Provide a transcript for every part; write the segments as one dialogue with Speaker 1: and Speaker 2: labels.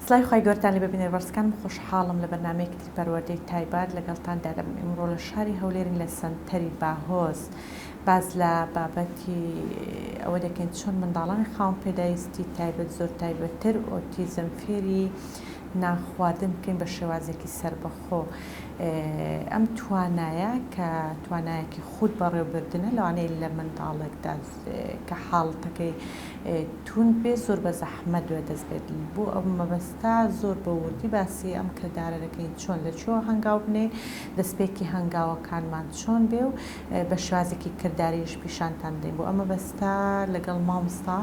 Speaker 1: سڵای خی گەورتان لێ ببینێ بەرزەکان خۆشحاڵم لە بەرنامەیەکی پەروەردەی تایبەت لەگەڵتاندا دەبم. ئەمڕۆ لە شاری هەولێرین لە سنتەری باهۆز باز لە بابەتی ئەوە دەکەین چۆن منداڵانی خاوەن پێداویستی تایبەت زۆر تایبەتتر ئۆتیزم فێری نانخواردن بکەین بە شێوازێکی سربەخۆ. ئەم توانایە کە توانایەکی خود بەڕێوەبردنە لەوانەیە لە منداڵێکدا کە حاڵەتەکەی تون بێ زۆر بە زەحمەت دوێ دەست بێت. بۆ ئەو مەبەستا زۆر بە وردی باسی ئەم کردارە دەکەین چۆن لە چۆ هەنگاو بنێ، دەستپێکی هەنگاوەکانمان چۆن بێ و بە شێوازێکی کرداریش پیشانتان دەین. بۆ ئەمە بەستا لەگەڵ مامۆستا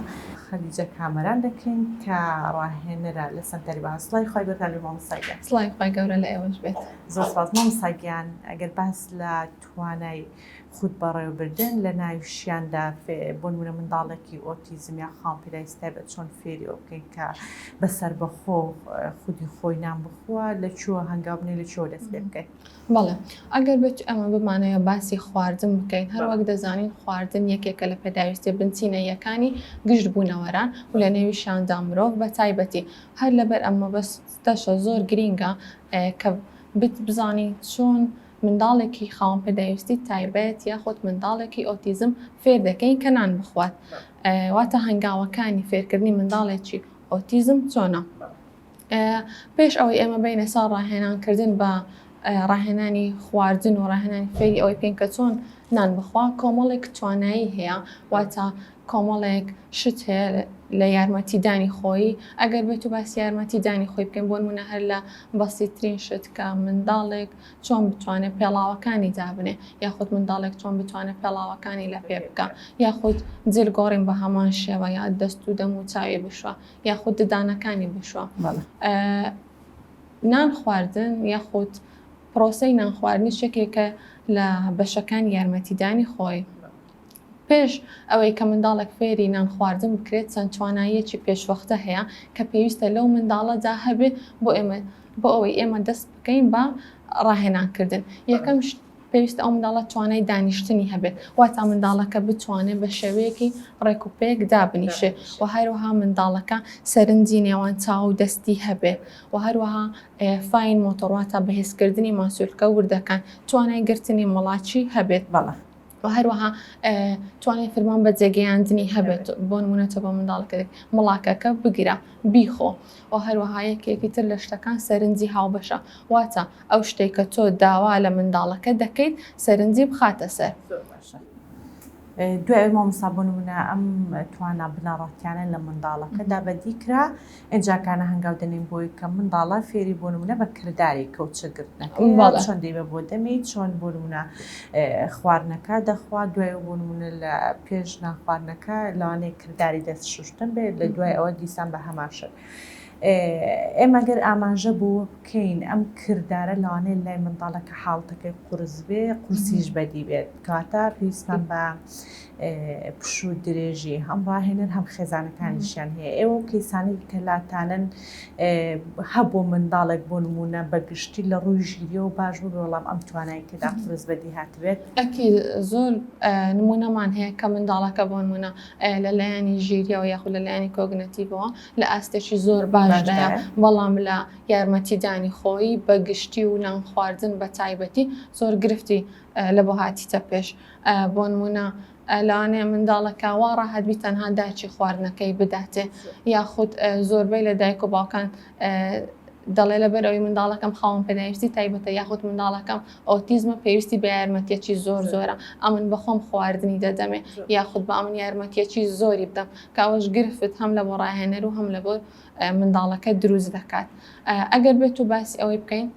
Speaker 1: خەدیجە کامەران دەکەین کە ڕاهێنەرە لە سنتەری باهۆز. سڵای خی گەورتان لێ مامۆستاگیان.
Speaker 2: سڵای خی گەورە لە ئێوەش بێت.
Speaker 1: زۆر سپاس مامۆستاگیان. ئەگەر باس لە توانای خود بەڕێوەبردن لە ناویشیاندا بۆ نمونە منداڵێکی ئۆتیزم یا خاوەن پێداویستی تایبەت چۆن فێری ئەو بکەین کە بەسەر بەخۆ خودی خۆی نان بخوە، لە چووە هەنگاو بنێ لە چۆ دەست پێ بکەین.
Speaker 2: بەڵێ ئەگەر بێت ئەمە بمانەیە باسی خواردن بکەین، هەروەک دەزانین خواردن یەکێکە لە پێداویستی بنچینەیەکانی گشت بوونەوەران و لە نێویشاندا مرۆڤ بە تایبەتی. هەر لەبەر ئەمە بەستەشە زۆر گرینگە کە بزانی چۆن منداڵێکی خاوەن پێداویستی تایبەت یاخود منداڵێکی ئۆتیزم فێر دەکەین کە نان بخوات. واتە هەنگاوەکانی فێرکردنی منداڵێکی ئۆتیزم چۆنە. پێش ئەوەی ئێمە بینە ساڵ ڕاهێنانکردن بە ڕاهێنانی خواردن و ڕاهێنانی فێری ئەوەی پێین کە چۆن نان بخوا، کۆمەڵێک توانایی هەیە، واتە کۆمەڵێک شت هەیە لە یارمەتیدانی خۆی. ئەگەر بێت و باسی یارمەتیدانی خۆی بکەین بۆ نمونە هەر لە بەسیترین شت کە منداڵێک چۆن بتوانێت پێڵاوەکانی دابنێ، یاخود منداڵێک چۆن بتوانێت پێڵاوەکانی لە پێ بکە، یاخود جل گۆڕین بە هەمان شێوە، یا دەست و دەم و چاوی بشوە، یاخود ددانەکانی بشوە. نان خواردن یاخود پرۆسەی نان خواردنی شتێکێکە لە بەشەکانی یارمەتیدانی خۆی. پێش ئەوەی کە منداڵێک فێری نان خواردن بکرێت چەند تواناییەکی پێشوەختە هەیە کە پێویستە لەو منداڵەدا هەبێت بۆ ئەوەی ئێمە دەست بکەین بە ڕاهێنانکردن. یەکەم پێویستە ئەو منداڵە توانای دانیشتنی هەبێت، واتە منداڵەکە بتوانێت بە شێوەیەکی ڕێکوپێک دابنیشێ، و هەروەها منداڵەکە سەرنجی نێوان چاو و دەستی هەبێت، و هەروەها فاین مۆتۆڕواتە بەهێزکردنی ماسوولکە وردەکان، توانای گرتنی مەڵاچی هەبێت. و هەروەها توانێت فرمان بە جێگەیاندنی هەبێت. بۆ نمونەتە بە منداڵەکە مڵاکەکە بگیرە بیخۆ، و هەروەها یەکێکی تر لە شتەکان سەرنجی هاوبەشە، واتە ئەو شتێک کە تۆ داوا لە منداڵەکە دەکەیت سەرنجی بخاتە سەر.
Speaker 1: دوای مامۆستا بۆ نمونە ئەم توانە بنەڕەتیانە لە منداڵەکەدا بەدیکرا ئەنجاکانە هەنگاو دەنێن بۆی کە منداڵە فێری بۆ نمونە بە کرداری کەوچەگرتنەکە چۆن دەیبە بۆ دەمی، چۆن بۆ نمونە خواردنەکە دەخوات، دوای بۆ نمونە لە پێش ناخواردنەکە لەوانەیە کرداری دەست شوشتن بێت، لە دوای ئەوە دیسان بە هەماشە. ئێمە گەر ئاماژە بۆ بکەین ئەم کردارە لەوانەیە لای منداڵەکە حاڵەتەکەی قورس بێ، قورسیش بەدی بێت، کەواتە پێویستمان بە پشوو درێژی هەم ڕاهێنەر هەم خێزانەکانیشیان هەیە. ئێوە کەیسانی کە لاتانن هەبوو منداڵێک بۆ نمونە بەگشتی لە ڕووی ژیریە و باش بوو بەڵام ئەم توانایی کەدا قورس بەدی هاتبێت.
Speaker 2: ئەکید زۆر نمونەمان هەیە کە منداڵەکە بۆ نمونە لەلایەنی ژیریەوە یاخود لەلایەنی کۆگنێتیڤەوە لە ئاستێکی زۆر باشدایە، بەڵام لە یارمەتیدانی خۆی بەگشتی و نان خواردن بە تایبەتی زۆر گرفتی لە بۆ هاتیتە پێش. بۆ نمونە لەوانەیە منداڵەکە وا ڕاهات تەنها داچی خواردنەکەی بداتێ، یاخود زۆربەی لە دایک و باوکان دەڵێ لەبەرەوەی منداڵەکەم خاوەن پێداویستی تایبەتە یاخود منداڵەکەم ئۆتیزمە پێویستی بە یارمەتیەکی زۆر زۆرە، ئەمن بەخۆم خواردنی دەدەمێ، یاخود بە ئەمن یارمەتیەکی زۆری بدەم، کاوەش گرفت هەم لە بۆ ڕاهێنەر و هەم لە بۆ منداڵەکە دروست دەکات. ئەگەر بێت و باسی ئەوەی بکەین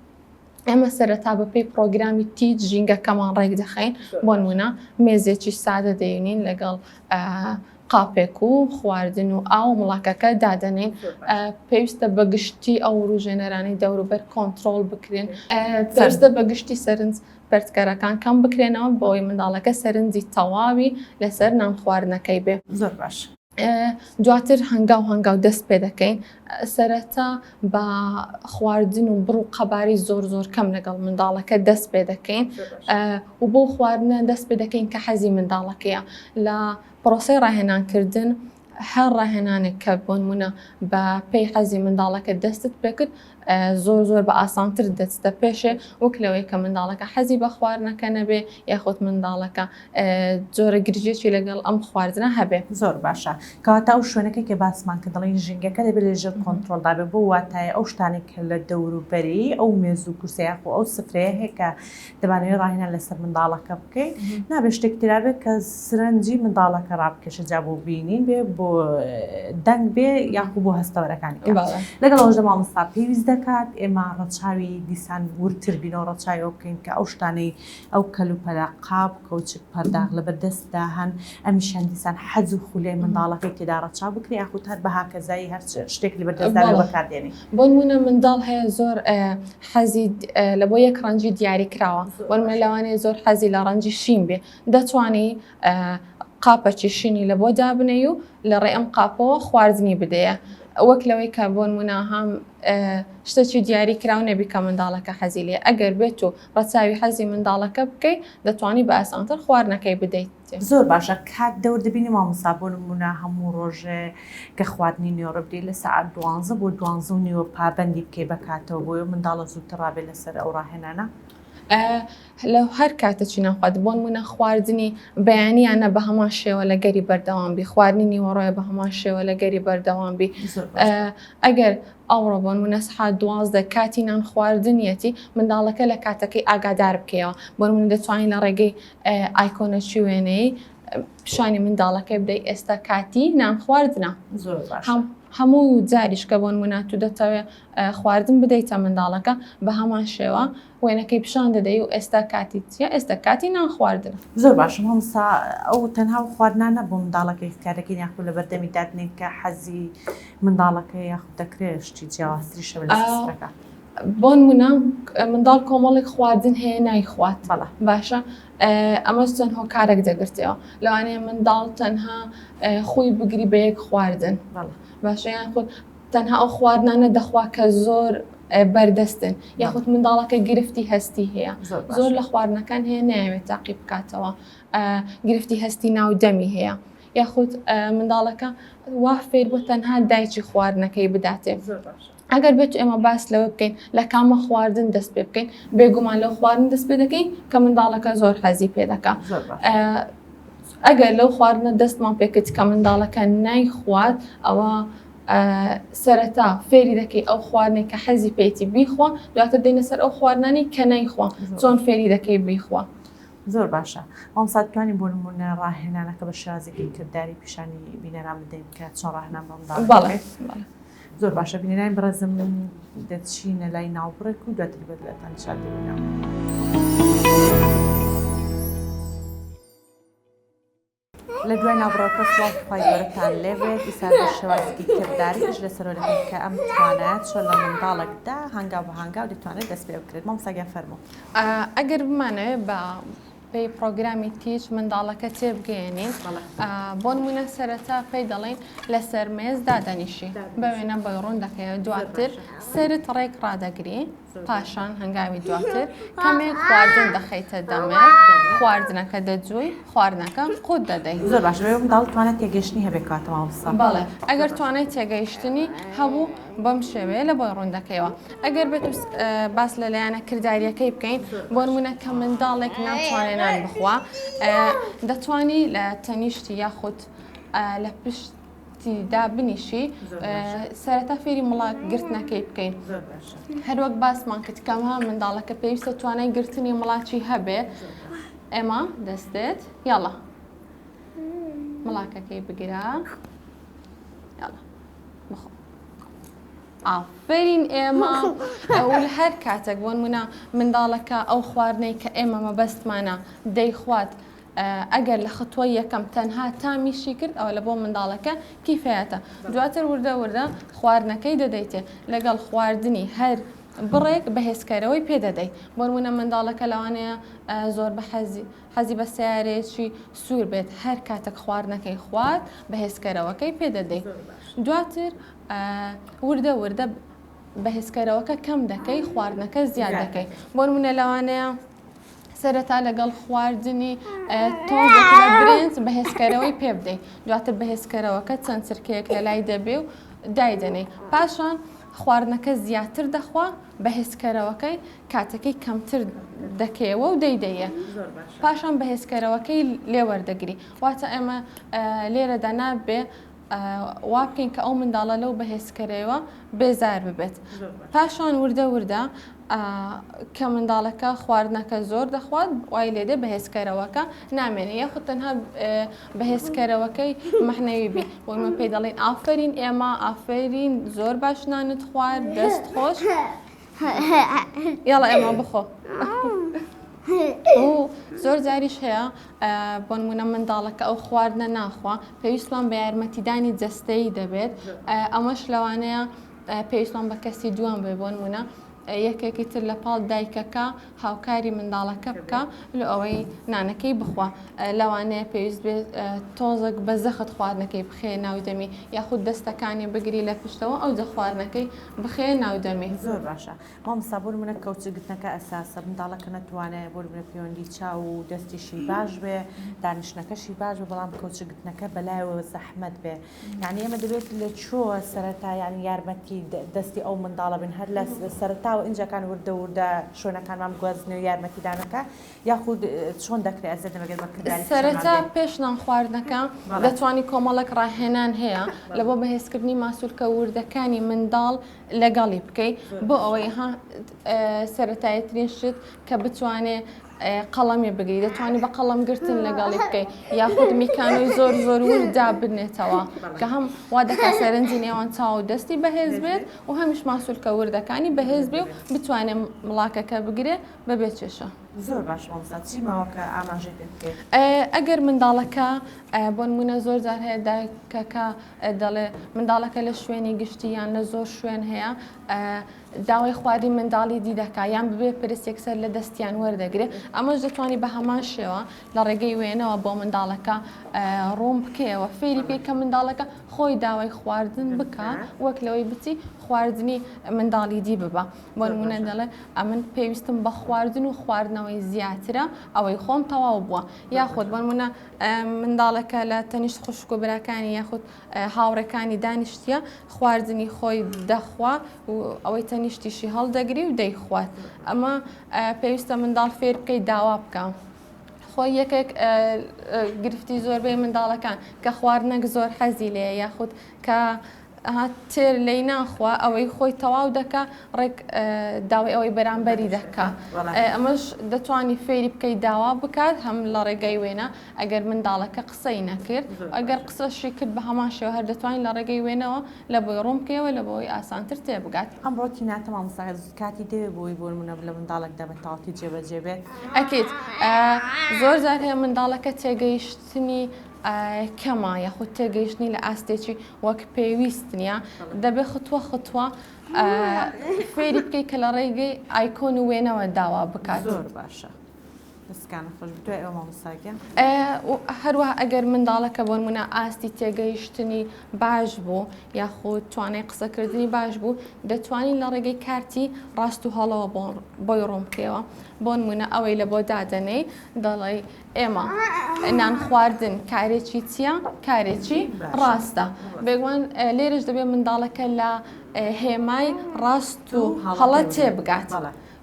Speaker 2: ئێمە سەرەتا بەپێی پرۆگرامی تیچ ژینگەکەمان ڕێک دەخەین. بۆ نمونە مێزێکی سادە دەیونین لەگەڵ قاپێک و خواردن و ئاو مڵاکەکە دادەنین. پێویستە بەگشتی ئەو ڕوژێنەرانی دەوروبەر کۆنتترۆل بکرێن، پێویستە بەگشتی سەرنج پەرتکەرەکان کەم بکرێنەوە بۆی منداڵەکە سەرنجی تەواوی لەسەر نان خواردنەکەی بێ.
Speaker 1: زۆر باش.
Speaker 2: دواتر هەنگاو دەست پێ دەکەین، سەرەتا بە خواردن و بڕ و قەباری زۆر کەم لەگەڵ منداڵەکە دەست پێ دەکەین و بۆ خواردنە دەست پێ دەکەین کە حەزی منداڵەکەیە. لە پرۆسەی ڕاهێنانکردن هەر ڕاهێنانێک کە بۆن منە بە پێی حەزی منداڵەکە دەستت پێکرد زۆر بە ئاسانتر دەستە پێشێ وەک لەوەی کە منداڵەکە حەزی بە خواردنەکە نەبێ یاخۆت منداڵەکە جۆرە گرژێکی لەگەڵ ئەم خواردنە هەبێ.
Speaker 1: زۆر باشە کەواتە ئەو شوێنەکەی کە باسمان کە دەڵێن ژینگەکە دەبێت لەژێر کۆنتترۆلدا بێ بۆ واتایە ئەو شتانێک کە لە دەوروبەری ئەو مێز و کورسەیە خۆ ئەو سفرەیە هەیە کە دەبانەوێت ڕاهێنان لەسەر منداڵەکە بکەین نابێت شتێک ترابێت کە سرنجی منداڵەکە ڕابکێشە جا بۆ بینین بێ بۆ دەنگ بێ یاخو بۆ هەستەوەرەکانی لەگەڵ ئەوژدە مامۆستا پێویست دەکات ئێمە ڕەچاوی دیسان ورتر بینەوە ڕەچاوی بکەین کە ئەو شتانەی ئەو کەلوپەلا قاپ کەوچک پەرداغ لە بەردەستدا هەن ئەمیشان دیسان حەز و خولەی منداڵەکەی تێدا ڕەچاو بکرێ یاخود هەر بەهاکەزایی هەر شتێک لە بەردەستدا بەکاردێنێ
Speaker 2: بۆ نمونە منداڵ هەیە زۆر حەزی لە بۆ یەک ڕەنجی دیاری کراوە وەرمە لەوانەیە زۆر حەزی لە ڕەنجی شین بێ دەتوانی قاپەکی شینی لە بۆ دابنێ و لە ڕێ ئەم قاپەوە خواردنی بدەیە وەک لەوەی کە بۆن منە هەم شتێکی دیاری کراو نەبی کە منداڵەکە حەزی لێ ئەگەر بێت و ڕەچاوی حەزی منداڵەکە بکەیت دەتوانی بە ئاسانتر خواردنەکەی بدەیت.
Speaker 1: زۆر باشە کات دەور دەبینی مامۆستا بۆ نمونە هەموو ڕۆژێ کە خواردنی نێوڕە بدەیت لە سەعات 12 بۆ 12:30 پابەندی بکەی بکاتەوە بۆ منداڵە زووتر ڕابێت لەسەر ئەو ڕاهێنانە.
Speaker 2: لەو هەر کاتەچی نەخوات بۆن منە خواردنی بەیانیانە بە هەمان شێوە لە گەری بەردەوام بی خواردنی نیوەڕۆیە بە هەمان شێوە لە گەری بەردەوام بی ئەگەر ئەوڕۆ بۆن منە سەعات 12 کاتی نان خواردنیەتی منداڵەکە لە کاتەکەی ئاگادار بکەیەوە بۆن من دەتوانین لە ڕێگەی ئایکۆنەچی وێنەی پیشانی منداڵەکەی بدەی ئێستا کاتی نان خواردنە هەموو جاریش کە بۆن مناتو دەتەوێت خواردن بدەیتە منداڵەکە بە هەمان شێوە وێنەکەی پیشان دەدەی و ئێستا کاتی چیە ئێستا کاتی نان خواردن.
Speaker 1: زۆر باشم هەمسا ئەو تەنها خواردنانە بۆ منداڵەکەی کارەکەی یاخو لە بەردەمی دادنێن کە حەزی منداڵەکە یاخو دەکرێت شتی جیاوازتری شەوە لە سفرەکە.
Speaker 2: بۆن منە منداڵ کۆمەڵێک خواردن هەیە نایخوات باشە ئەمە چەند هۆکارێک دەگرتەوە لەوانەیە منداڵ تەنها خۆی بگری بە یەک خواردن باشە یان خۆت تەنها ئەو خواردنانە دەخوا کە زۆر بەردەستن یاخود منداڵەکە گرفتی هەستی هەیە زۆر لە خواردنەکان هەیە ناوێت تاقی بکاتەوە گرفتی هەستی ناودەمی هەیە یاخود منداڵەکە وا فێر بۆ تەنها دایکی خواردنەکەی بداتێ. ئەگەر بێت ئێمە باس لەوە بکەین لە کامە خواردن دەست پێ بکەین بێگومان لەو خواردن دەست پێ دەکەین کە منداڵەکە زۆر حەزی پێ دەکا. ئەگەر لەو خواردنە دەستمان پێکرد کە منداڵەکە نایخوات ئەوە سەرەتا فێری دەکەی ئەو خواردنێک کە حەزی پێیتی بیخوا دواتر دێنە سەر ئەو خواردنانی کە نایخوا چۆن فێری دەکەی بیخوا.
Speaker 1: زۆر باشە مامۆستا توانی بۆ نمونە ڕاهێنانەکە بە شێوازێکی کردداری پیشانی بینەران بدەین کە چۆن ڕاهێنان بە منداڵ. زۆر باشە بینەرانی بەڕێزم دەچینە لای ناوبڕێک و دواتر بەدلەتان شاد ببینەوە. لە دوای ناوبڕەوەکە سڵاوخوای گەورەتان لێبێت ئیسا بە شێوازێکی کردداریش لەسەرەوە دەکەین کە ئەم توانایەت چۆن لە منداڵێکدا هەنگاو بە هەنگاو دەتوانێت دەست پێ بکرێت. مامۆستا فەرموو
Speaker 2: ئەگەر بمانەوێت بە پێی پرۆگرامی تیچ منداڵەکە تێبگەێنین بۆ نمونە سەرەتا پێی دەڵێن لەسەر مێز دادەنیشی بە وێنە بەڕوون دەکەوێت دواتر سرت ڕێک ڕادەگری پاشان هەنگاوی دواتر کەمێک خواردن دەخەیتە دەمێت خواردنەکە دەجووی خواردنەکە قوت دەدەیت.
Speaker 1: زۆر باش منداڵ توانێت تێگەیشتنی هەبێت کاتەوە مامۆستا.
Speaker 2: بەڵێ ئەگەر توانێت تێگەیشتنی هەبوو بەم شێوەیە لە بۆی ڕوندەکەیەوە ئەگەر بێت باس لە لایەنە کردداریەکەی بکەین بۆ نمونە کە منداڵێک ناتوانێت نان بخوا دەتوانی لە تەنیشتی یاخود لە پشتیدا بنیشی سەرەتا فێری مڵات گرتنەکەی بکەین هەروەک باسمان کرد کەمە منداڵەکە پێویستە توانای گرتنی مڵاتی هەبێ ئێمە دەستێت یاڵە مڵاکەکەی بگرە یاڵە بخۆ ئافرین ئێمە ئەو هەر کاتێک بۆن منە منداڵەکە ئەو خواردنەی کە ئێمە مەبەستمانە دەیخوات ئەگەر لە خەتووە یەکەم تەنها تامیشی کرد ئەوە لە بۆ منداڵەکە کیفەیەتە دواتر وردە خواردنەکەی دەدەیتێ لەگەڵ خواردنی هەر بڕێک بەهێزکارەوەی پێدەدەیت بۆ منە منداڵەکە لەوانەیە زۆر بە حەزی بە سیارێکی سوور بێت هەر کاتێک خواردنەکەی خوارد بەهێزکارەوەکەی پێدەدەیت دواتر وردە بەهێزکارەوەکە کەم دەکەی خواردنەکە زیاد دەکەی بۆ منە لەوانەیە سەرەتا لەگەڵ خواردنی تۆزێک لە برنج بەهێزکەرەوەی پێ بدەیت دواتر بەهێزکەرەوەکە چەند چرکەیەک لە لای دەبێ و دایدەنێ پاشان خواردنەکە زیاتر دەخوا بەهێزکەرەوەکەی کاتەکەی کەمتر دەکەوە و دەیدەیە پاشان بەهێزکەرەوەکەی لێوەردەگری واتە ئێمە لێرەدا نابێ وا بکەین کە ئەو منداڵە لەو بەهێزکەرەوە بێزار ببێت پاشان وردە کە منداڵەکە خواردنەکە زۆر دەخوات وای لێدێ بەهێزکەرەوەکە نامێنێ یاخود تەنها بەهێزکەرەوەکەی مەحنەوی بی وەمە پێی دەڵێن ئافرین ئێمە ئافرین زۆر باشنانت خوارد دەست خۆش یاڵە ئێمە بخۆ زۆر جاریش هەیە بۆ نمونە منداڵەکە ئەو خواردنە ناخوا پێویستمان بە یارمەتیدانی جەستەیی دەبێت ئەمەش لەوانەیە پێویستمان بە کەسی دووان بێ بۆ نمونە یەکێکی تر لە پاڵ دایکەکە هاوکاری منداڵەکە بکە لە ئەوەی نانەکەی بخوا لەوانەیە پێویست بێت تۆزێک بە زەخت خواردنەکەی بخێ ناودەمی یاخود دەستەکانی بگری لە پشتەوە ئەو جە خواردنەکەی بخێ ناودەمی
Speaker 1: زۆر باشە مامۆستا بۆ منە کەوچگرتنەکە ئەساسە منداڵەکە نەتوانێت بۆ منە پەیوەندی چاو و دەستیشی باش بێ دانیشتنەکەشی باش بێ بەڵام کەوچگرتنەکە بەلایەوە زەحمەت بێ یعنی ئێمە دەبێت لە چۆوە سەرەتا یعنی یارمەتی دەستی ئەو منداڵە بن هەر لە سەرەتا و ئینجاکان وردە شوێنەکانمان گوازنەوە یارمەتیدانەکە یاخود چۆن دەکرێت ئەزێت بەگەر بەکردانی
Speaker 2: سەرەتا پێش نان خواردنەکە دەتوانی کۆمەڵک ڕاهێنان هەیە لە بۆ بەهێزکردنی ماسوولکە وردەکانی منداڵ لەگەڵی بکەیت بۆ ئەوەی سەرەتایەترین شت کە بتوانێ قەڵەمی بگری دەتوانی بە قەڵەم گرتن لەگەڵی بکەیت یاخود میکانۆی زۆر وردا بنێتەوە کە هەم وا دەکات سەرنجی نێوان چاو و دەستی بەهێز بێت و هەمیش ماسوولکە وردەکانی بەهێز بێ و بتوانێت مڵاکەکە بگرێ بەبێ چێشە
Speaker 1: زۆر باش مامۆستا چی ماوەکە ئاماژەی پێ بکەیت
Speaker 2: ئەگەر منداڵەکە بۆ نمونە زۆر جار هەیە دایکەکە دەڵێ منداڵەکە لە شوێنی گشتی یان لە زۆر شوێن هەیە داوای خواردی منداڵی دی دەکا یان ببێ پرسێک سەر لە دەستیان وەردەگرێت ئەمەش دەتوانانی بە هەمان شێوە لە ڕێگەی وێنەوە بۆ منداڵەکە ڕوون بکەوە فێری پێ کە منداڵەکە خۆی داوای خواردن بکە وەک لەوەی بچی خواردنی منداڵی دی ببە بۆ نمونە دەڵێ ئەمن پێویستم بە خواردن و خواردنەوەی زیاترە ئەوەی خۆم تەواو بووە یاخود بۆ نمونە منداڵەکە لە تەنیشت خوشک و براکانی یاخود هاوڕێکانی دانیشتە خواردنی خۆی دەخوا و ئەوەی تەنیشتیشی هەڵدەگری و دەیخوات ئەمە پێویستە منداڵ فێر بکەی داوا بکە خۆی یەکێک گرفتی زۆربەی منداڵەکان کە خواردنەک زۆر حەزی لێ یاخود کە تێر لی ناخوا ئەوەی خۆی تەواو دەکا ڕێک داوای ئەوەی بەرامبەری دەکا ئەمەش دەتوانی فێری بکەی داوا بکات هەم لە ڕێگەی وێنە ئەگەر منداڵەکە قسەی نەکرد ئەگەر قسەشی کرد بە هەمان شێوە هەر دەتوانین لە ڕێگەی وێنەوە لە بۆی ڕوون بکەوە لە بۆی ئاسانتر تێبگات
Speaker 1: ئەمڕۆ تیناتە مامۆستا کاتی دەوێت بۆی بۆ منە لە منداڵێکدا بە تاواتی جێبەجێ بێت
Speaker 2: ئەکید زۆر جار هەیە منداڵەکە تێگەیشتنی کەمە یاخود تێگەیشتنی لە ئاستێکی وەک پێویست نییە دەبێ خطوە فێری بکەی کە لە ڕێگەی ئایکۆن و وێنەوە داوا بکات
Speaker 1: زۆر باشە دەستکانە خۆش دوای ئەوە مامۆستاگەن
Speaker 2: هەروە ئەگەر منداڵەکە بۆ نمونە ئاستی تێگەیشتنی باش بوو یاخود توانای قسەکردنی باش بوو دەتوانین لە ڕێگەی کارتی ڕاست و هەڵەوە بۆی ڕوون بکەوە بۆ نمونە ئەوەی لە بۆ دادەنەی دەڵێ ئێمە نان خواردن کارێکی چییە کارێکی ڕاستە بێگومان لێرەش دەبێت منداڵەکە لە هێمای ڕاست و هەڵە تێبگات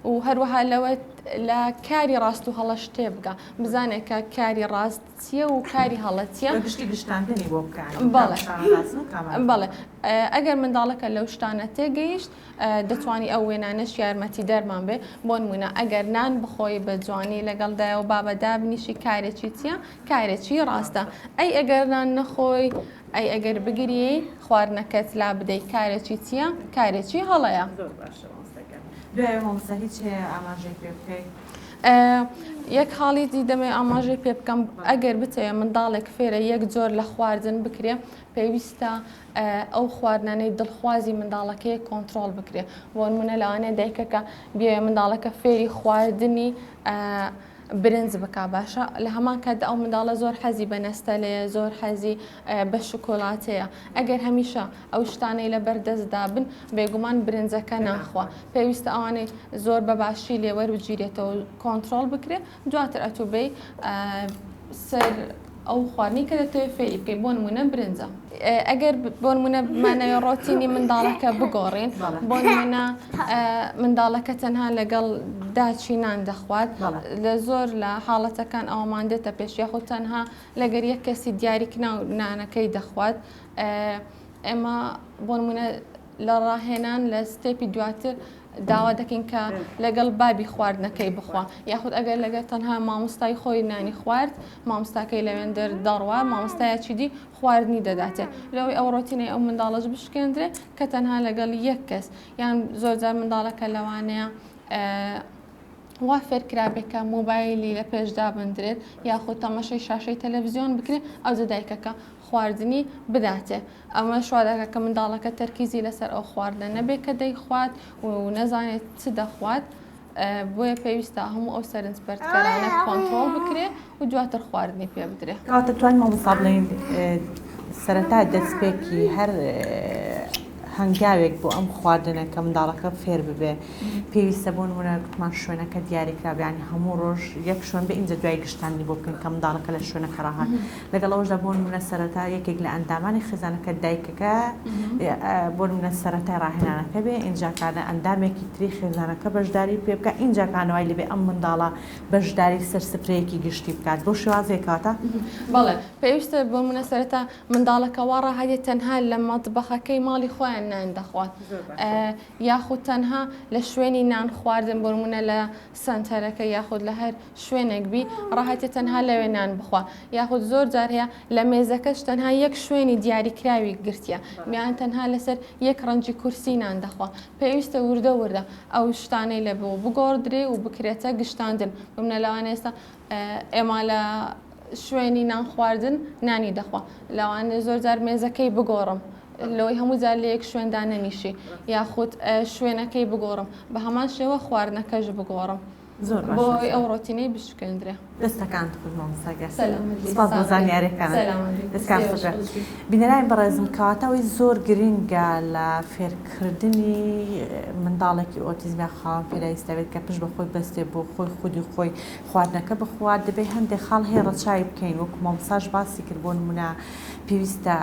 Speaker 2: و هەروەها لەوە لە کاری ڕاست و هەڵەش تێبگە بزانێت کە کاری ڕاست چییە و کاری هەڵەتیە
Speaker 1: گشتاندنی بۆ بکات
Speaker 2: بەڵێ ئەگەر منداڵەکە لەو شتانە تێگەیشت دەتوانی ئەو وێنانەش یارمەتی دەرمان بێ بۆ نمونە ئەگەر نان بخۆی بە جوانی لەگەڵدایە و بابەدا بنیشی کارێکی چییە کارێکی ڕاستە ئەی ئەگەر نان نەخۆی ئەی ئەگەر بگری خواردنەکەت لا بدەیت کارێکی چییە کارێکی هەڵەیە
Speaker 1: دوای مامۆستا هیچ هەیە ئاماژەی پێ بکەیت
Speaker 2: یەک حاڵی دی دەمێ ئاماژەی پێ بکەم ئەگەر بتەوێ منداڵێک فێرە یەک جۆر لە خواردن بکرێ پێویستە ئەو خواردنانەی دڵخوازی منداڵەکەی کۆنتترۆل بکرێ بۆ نمونە لەوانەیە دایکەکە بێ منداڵەکە فێری خواردنی برنج بکا باشە لە هەمان کاتدا ئەو منداڵە زۆر حەزی بە نەستەلەیە زۆر حەزی بە شکۆلاتەیە ئەگەر هەمیشە ئەو شتانەی لە بەردەستدا بن بێگومان برنجەکە ناخوا پێویستە ئەوانەی زۆر بەباشی لێوەربگیرێتەوە کۆنتترۆل بکرێت دواتر ئەتوبەی سەر ئەو خواردنی کە دەتەوێت فێری بکەیت بۆ نمونە برنجە ئەگەر بۆ نمونە بمانەوە ڕۆتینی منداڵەکە بگۆڕین بۆ نمونە منداڵەکە تەنها لەگەڵ داچینان دەخوات لە زۆر لە حاڵەتەکان ئەوەمان دێتە پێش یاخود تەنها لەگەر یەک کەسی دیاریکراو نانەکەی دەخوات ئێمە بۆ نمونە لە ڕاهێنان لە ستێپی دواتر داوا دەکەین کە لەگەڵ بابی خواردنەکەی بخوا یاخود ئەگەر لەگەر تەنها مامۆستای خۆی نانی خوارد مامۆستاکەی لەوێن دەڕوا مامۆستایەکی دی خواردنی دەداتێ لەوەی ئەو ڕۆتینەی ئەو منداڵەش بشکێندرێ کە تەنها لەگەڵ یەک کەس یان زۆرجار منداڵەکە لەوانەیە وا فێرکرابێکە مۆبایلی لە پێشدا بندرێت یاخود تەماشای شاشەی تەلەڤیزیۆن بکرێت ئەو دایکەکە خواردنی بداتێ ئەمە شوادەکە کە منداڵەکە تەرکیزی لەسەر ئەو خواردنە نەبێت کە دەیخوات و نەزانێت چ دەخوات بۆیە پێویستە هەموو ئەو سەرنجبەرکەرانە کۆنتترۆل بکرێ و دواتر خواردنی پێ بدرێت
Speaker 1: کاتە توانین مامۆستا بڵێن سەرەتا دەستپێکی هەر هەنگاوێک بۆ ئەم خواردنە کە منداڵەکە فێر ببێ پێویستە بۆ نمونە گوتمان شوێنەکە دیاریکرابیانی هەموو ڕۆژ یەک شوێن بە ئینجا دوای گشتانی بۆ بکەن کە منداڵەکە لە شوێنەکە ڕاهات لەگەڵ ئەوەشدا بۆ نمونە سەرەتا یەکێک لە ئەندامانی خێزانەکە دایکەکە بۆ نمونە سەرەتای ڕاهێنانەکە بێ ئینجاکانە ئەندامێکی تری خێزانەکە بەشداری پێ بکە ئینجاکانەوەی لەبێ ئەم منداڵە بەشداری سەرسپرەیەکی گشتی بکات بۆ شێوازێکاتە
Speaker 2: بەڵێ پێویستە بۆ منە سەرەتا منداڵەکە وا ڕاهاتێت تەنها لە مەتبەخەکەی ماڵی خۆیان نان دەخوات یاخود تەنها لە شوێنی نان خواردن بۆ نمونە لە سنتەرەکە یاخود لە هەر شوێنێک بی ڕاهاتێت تەنها لەوێ نان بخوا یاخود زۆر جار هەیە لە مێزەکەش تەنها یەک شوێنی دیاریکراوی گرتیە میان تەنها لەسەر یەک ڕەنجی کورسی نان دەخوا پێویستە وردە ئەو شتانەی لە بۆ بگۆڕدرێ و بکرێتە گشتاندن بمنە لەوانە ئێستا ئێمە لە شوێنی نان خواردن نانی دەخوا لەوانە زۆر جار مێزەکەی بگۆڕم لەوەی هەموو جار لە یەک شوێندا نەنیشی یاخود شوێنەکەی بگۆڕم بە هەمان شێوە خواردنەکەش بگۆڕم
Speaker 1: زۆر
Speaker 2: بۆ ئەو ڕۆتینەی بشکێندرێ
Speaker 1: دەستەکان سپاس بۆ زانیاریەکانت بینەرانی بەڕێزم کەواتەوەی زۆر گرنگە لە فێرکردنی منداڵێکی ئۆتیزمی خاوەن پێویستەوێت کە پشت بە خۆی بەستێ بۆ خۆی خودی خۆی خواردنەکە بخوات دەبێت هەندێک خاڵ هەیە ڕەچاوی بکەین وەکو مامۆستاش باسی کرد بۆ نمونە پێویستە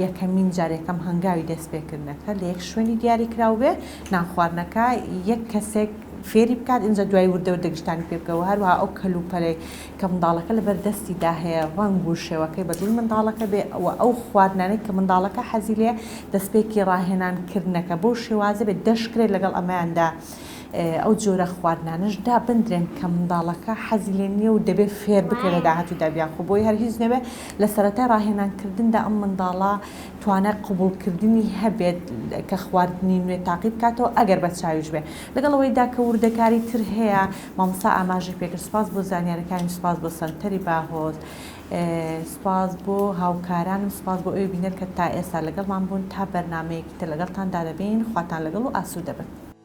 Speaker 1: یەکەمین جارێکەکەم هەنگاوی دەستپێکردنەکە لە یەک شوێنی دیاریکراو بێ نانخواردنەکە یەک کەسێک فێری بکات اینجا دوای وردە گشتانی پێ بکەوە هەروە ئەو کەلوپەلەی کە منداڵەکە لە بەردەستیدا هەیە ڕەنگ و شێوەکەی بەدڵ منداڵەکە بێ ئەو خواردنانەی کە منداڵەکە حەزی لێ دەستپێکی ڕاهێنانکردنەکە بۆ شێوازە بێت دەشکرێت لەگەڵ ئەمەیاندا ئەو جۆرە خواردنانەشدا بندرێن کە منداڵەکە حەزی لێ نییە و دەبێت فێر بکرێت لە داهاتوودا بیاخۆ بۆی هەر هیچ نەبێت لە سەرەتای ڕاهێنانکردندا ئەم منداڵە توانای قبولکردنی هەبێت کە خواردنی نوێ تاقی بکاتەوە ئەگەر بە چاویش بێ لەگەڵەوەیدا کە وردەکاری تر هەیە مامۆستا ئاماژی پێکرد سپاس بۆ زانیاریەکانی سپاس بۆ سەنتەری باهۆز سپاس بۆ هاوکارانم سپاس بۆ ئەوی بینەر کە تا ئێستا لەگەڵمان بوون تا بەرنامەیەکی تر لەگەڵتان دادەبین خواتان لەگەڵ و ئاسوودە بن.